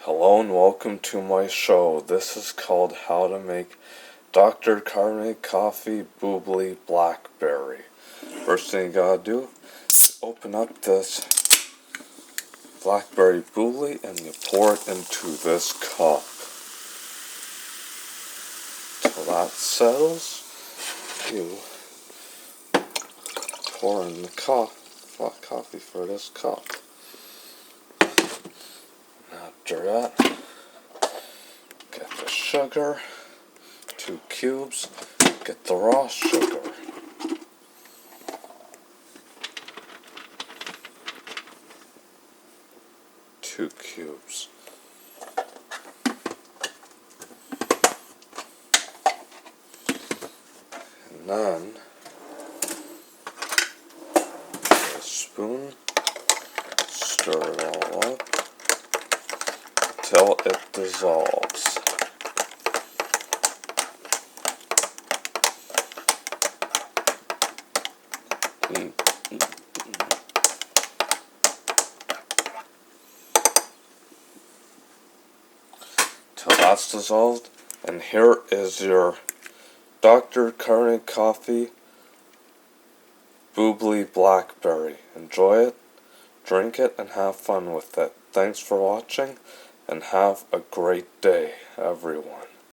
Hello and welcome to my show. This is called How to Make Dr. Carbonated Coffee Bubly Blackberry. First thing you gotta do is open up this Blackberry Bubly and you pour it into this cup. Till that settles, you pour in the hot coffee for this cup. After that, get the sugar, 2 cubes, get the raw sugar. Two cubes. And then, with a spoon, stir it all up until it dissolves. Till that's dissolved, and here is your Dr. Carbonated Coffee Bubly Blackberry. Enjoy it, drink it, and have fun with it. Thanks for watching, and have a great day, everyone.